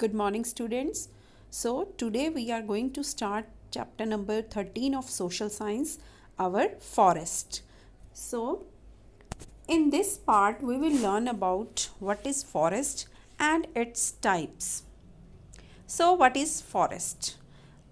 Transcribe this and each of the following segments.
Good morning, students. So, today we are going to start chapter number 13 of social science, our forest. So, in this part, we will learn about what is forest and its types. So, what is forest?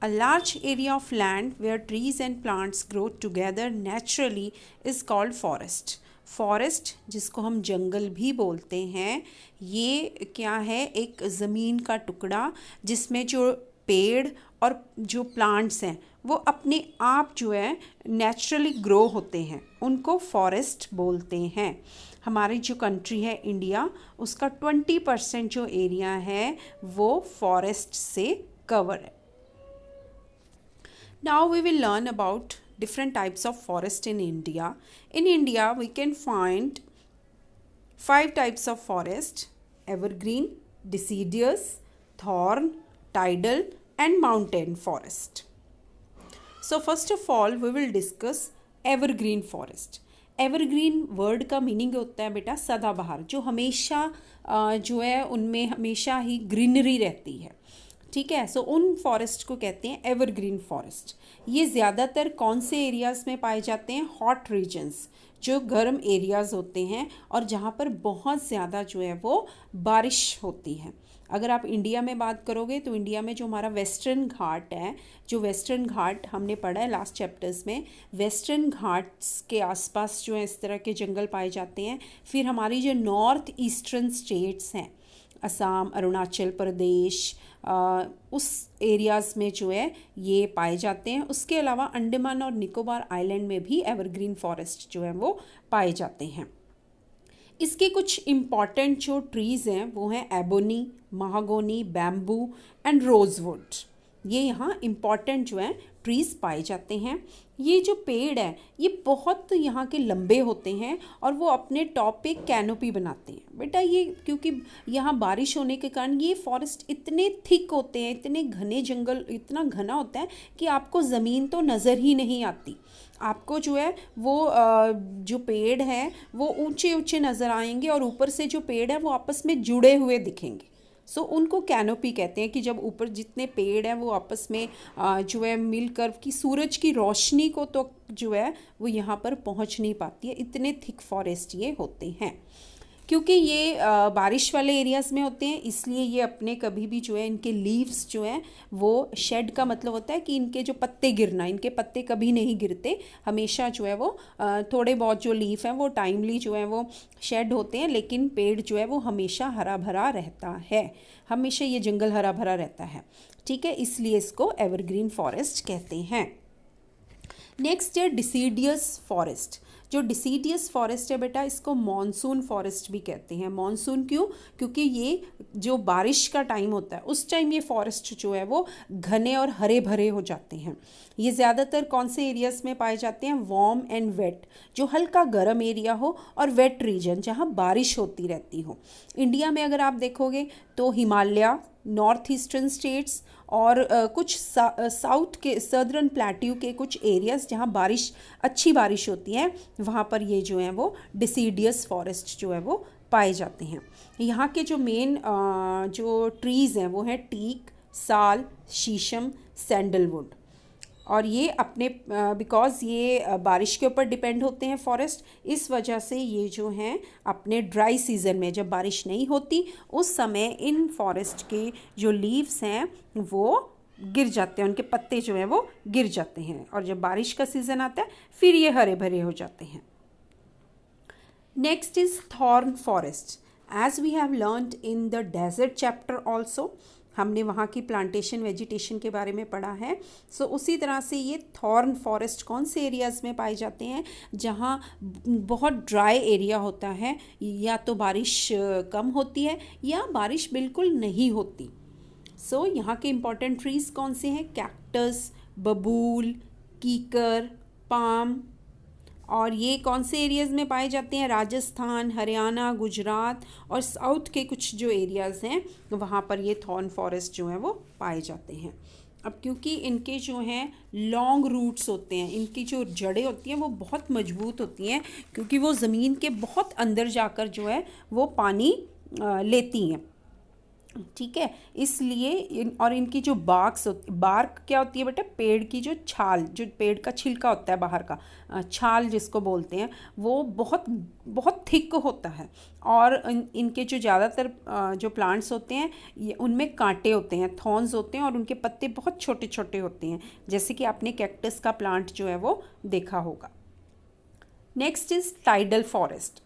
A large area of land where trees and plants grow together naturally is called forest. Forest जिसको हम जंगल भी बोलते हैं, ये क्या है? एक ज़मीन का टुकड़ा जिसमें जो पेड़ और जो प्लांट्स हैं वो अपने आप जो है नेचुरली ग्रो होते हैं, उनको फॉरेस्ट बोलते हैं. हमारी जो कंट्री है इंडिया, उसका 20% जो एरिया है वो फॉरेस्ट से कवर है. Now we will learn about different types of forest in India. In India, we can find 5 types of forest: evergreen, deciduous, thorn, tidal and mountain forest. So first of all, we will discuss evergreen forest. Evergreen word का meaning होता है बेटा सदाबहार, जो हमेशा जो है उनमें हमेशा ही ग्रीनरी रहती है. ठीक है, सो उन फॉरेस्ट को कहते हैं एवरग्रीन फॉरेस्ट. ये ज़्यादातर कौन से एरियाज़ में पाए जाते हैं? हॉट रीजन्स, जो गर्म एरियाज़ होते हैं और जहाँ पर बहुत ज़्यादा जो है वो बारिश होती है. अगर आप इंडिया में बात करोगे तो इंडिया में जो हमारा वेस्टर्न घाट है, जो वेस्टर्न घाट हमने पढ़ा है लास्ट चैप्टर्स में, वेस्टर्न घाट्स के आसपास जो है इस तरह के जंगल पाए जाते हैं. फिर हमारी जो नॉर्थ ईस्टर्न स्टेट्स हैं, असम, अरुणाचल प्रदेश, उस एरियाज़ में जो है ये पाए जाते हैं. उसके अलावा अंडमान और निकोबार आइलैंड में भी एवरग्रीन फॉरेस्ट जो है वो पाए जाते हैं. इसके कुछ इम्पॉर्टेंट जो ट्रीज़ हैं वो हैं एबोनी, महागोनी, बैम्बू एंड रोजवुड. ये यहाँ इम्पॉर्टेंट जो है ट्रीज़ पाए जाते हैं. ये जो पेड़ है ये बहुत यहाँ के लंबे होते हैं और वो अपने टॉप पे कैनोपी बनाते हैं. बेटा ये क्योंकि यहाँ बारिश होने के कारण ये फॉरेस्ट इतने थिक होते हैं, इतने घने जंगल, इतना घना होता है कि आपको ज़मीन तो नज़र ही नहीं आती. आपको जो है वो जो पेड़ हैं वो ऊंचे ऊंचे नज़र आएंगे और ऊपर से जो पेड़ है वो आपस में जुड़े हुए दिखेंगे. सो उनको कैनोपी कहते हैं कि जब ऊपर जितने पेड़ हैं वो आपस में जो है मिलकर कि सूरज की रोशनी को तो जो है वो यहाँ पर पहुँच नहीं पाती है. इतने थिक फॉरेस्ट ये होते हैं. क्योंकि ये बारिश वाले एरियाज़ में होते हैं इसलिए ये अपने कभी भी जो है इनके लीव्स जो हैं वो शेड का मतलब होता है कि इनके जो पत्ते गिरना, इनके पत्ते कभी नहीं गिरते. हमेशा जो है वो थोड़े बहुत जो लीफ हैं वो टाइमली जो है वो शेड होते हैं, लेकिन पेड़ जो है वो हमेशा हरा भरा रहता है. हमेशा ये जंगल हरा भरा रहता है. ठीक है, इसलिए इसको एवरग्रीन फॉरेस्ट कहते हैं. नेक्स्ट है डिसीडियस फॉरेस्ट. जो डिसीडियस फॉरेस्ट है बेटा इसको मॉनसून फॉरेस्ट भी कहते हैं. मॉनसून क्यों? क्योंकि ये जो बारिश का टाइम होता है उस टाइम ये फॉरेस्ट जो है वो घने और हरे भरे हो जाते हैं. ये ज़्यादातर कौन से एरियाज़ में पाए जाते हैं? वार्म एंड वेट, जो हल्का गर्म एरिया हो और वेट रीजन जहाँ बारिश होती रहती हो. इंडिया में अगर आप देखोगे तो हिमालय, नॉर्थ ईस्टर्न स्टेट्स और कुछ साउथ के सदर्न प्लेट्यू के कुछ एरियाज़ जहाँ अच्छी बारिश होती है वहाँ पर ये जो है वो डिसीडियस फॉरेस्ट जो है वो पाए जाते हैं. यहाँ के जो मेन जो ट्रीज़ हैं वो हैं टीक, साल, शीशम, सैंडलवुड. और ये अपने बिकॉज़ ये बारिश के ऊपर डिपेंड होते हैं फॉरेस्ट, इस वजह से ये जो हैं अपने ड्राई सीज़न में जब बारिश नहीं होती उस समय इन फॉरेस्ट के जो लीव्स हैं वो गिर जाते हैं, उनके पत्ते जो हैं वो गिर जाते हैं. और जब बारिश का सीज़न आता है फिर ये हरे भरे हो जाते हैं. Next is thorn forest. As we have learned in the desert chapter also, हमने वहाँ की प्लांटेशन वेजिटेशन के बारे में पढ़ा है. सो उसी तरह से ये थॉर्न फॉरेस्ट कौन से एरियाज़ में पाए जाते हैं? जहाँ बहुत ड्राई एरिया होता है, या तो बारिश कम होती है या बारिश बिल्कुल नहीं होती. सो यहाँ के इम्पॉर्टेंट ट्रीज़ कौन से हैं? कैक्टस, बबूल, कीकर, पाम. और ये कौन से एरियाज़ में पाए जाते हैं? राजस्थान, हरियाणा, गुजरात और साउथ के कुछ जो एरियाज़ हैं वहाँ पर ये थॉर्न फॉरेस्ट जो है वो पाए जाते हैं. अब क्योंकि इनके जो हैं लॉन्ग रूट्स होते हैं, इनकी जो जड़ें होती हैं वो बहुत मजबूत होती हैं क्योंकि वो ज़मीन के बहुत अंदर जाकर जो है वो पानी लेती हैं. ठीक है, इसलिए और इनकी जो बार्क क्या होती है बेटा, पेड़ की जो छाल, जो पेड़ का छिलका होता है बाहर का, छाल जिसको बोलते हैं, वो बहुत बहुत थिक होता है। और इनके जो ज़्यादातर जो प्लांट्स होते हैं ये उनमें कांटे होते हैं, थॉर्न्स होते हैं, और उनके पत्ते बहुत छोटे छोटे होते हैं, जैसे कि आपने कैक्टस का प्लांट जो है वो देखा होगा। Next is tidal forest.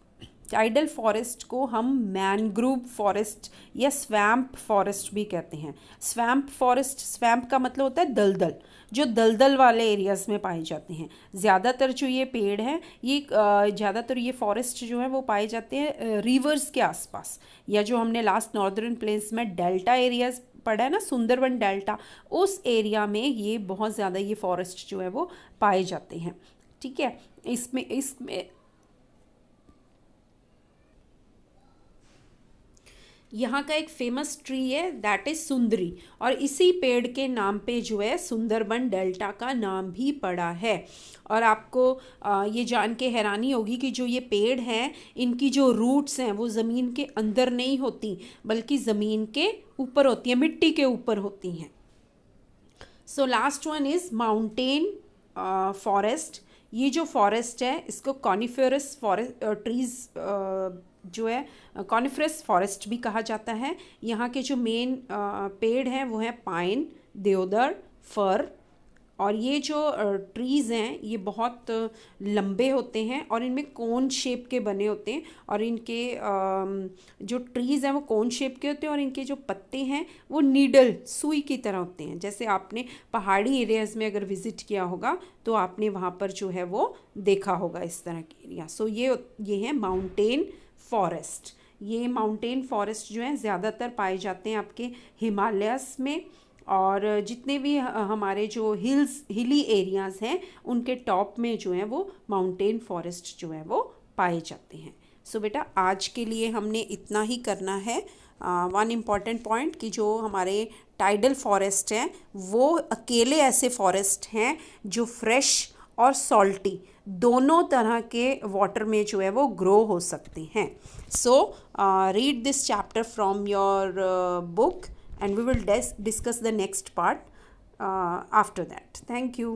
Tidal forest को हम मैनग्रूव फॉरेस्ट या स्वैम्प फॉरेस्ट भी कहते हैं। स्वैम्प फॉरेस्ट, स्वैम्प का मतलब होता है दलदल, जो दलदल वाले एरियाज में पाए जाते हैं। ज़्यादातर जो ये पेड़ हैं, ये ज़्यादातर ये फॉरेस्ट जो है वो पाए जाते हैं रिवर्स के आसपास, या जो हमने लास्ट नॉर्दर्न प्लेन्स में डेल्टा एरियाज पढ़ा है ना, सुंदरबन डेल्टा, उस एरिया में ये बहुत ज़्यादा ये फॉरेस्ट जो है वो पाए जाते हैं। ठीक है, इसमें इसमें यहाँ का एक फेमस ट्री है, दैट इज सुंदरी, और इसी पेड़ के नाम पे जो है सुंदरबन डेल्टा का नाम भी पड़ा है। और आपको ये जान के हैरानी होगी कि जो ये पेड़ हैं, इनकी जो रूट्स हैं वो ज़मीन के अंदर नहीं होती, बल्कि ज़मीन के ऊपर होती हैं, मिट्टी के ऊपर होती हैं। So last one is mountain forest. ये जो फॉरेस्ट है इसको कॉनिफेरस फॉरेस्ट ट्रीज जो है कॉनिफरस फॉरेस्ट भी कहा जाता है। यहाँ के जो मेन पेड़ हैं वो हैं पाइन, देवदार, फर, और ये जो ट्रीज़ हैं ये बहुत लंबे होते हैं और इनमें कोन शेप के बने होते हैं, और इनके जो ट्रीज़ हैं वो कोन शेप के होते हैं, और इनके जो पत्ते हैं वो नीडल, सुई की तरह होते हैं। जैसे आपने पहाड़ी एरियाज़ में अगर विज़िट किया होगा तो आपने वहाँ पर जो है वो देखा होगा इस तरह के एरिया। सो ये है माउंटेन फॉरेस्ट। ये माउंटेन फॉरेस्ट जो हैं ज़्यादातर पाए जाते हैं आपके हिमालयस में, और जितने भी हमारे जो हिली एरियाज़ हैं उनके टॉप में जो है वो माउंटेन फॉरेस्ट जो है वो पाए जाते हैं। सो बेटा आज के लिए हमने इतना ही करना है। वन इम्पॉर्टेंट पॉइंट कि जो हमारे टाइडल फॉरेस्ट हैं वो अकेले ऐसे फॉरेस्ट हैं जो फ्रेश और सॉल्टी दोनों तरह के वाटर में जो है वो ग्रो हो सकते हैं। So read this chapter from your book and we will discuss the next part after that. Thank you.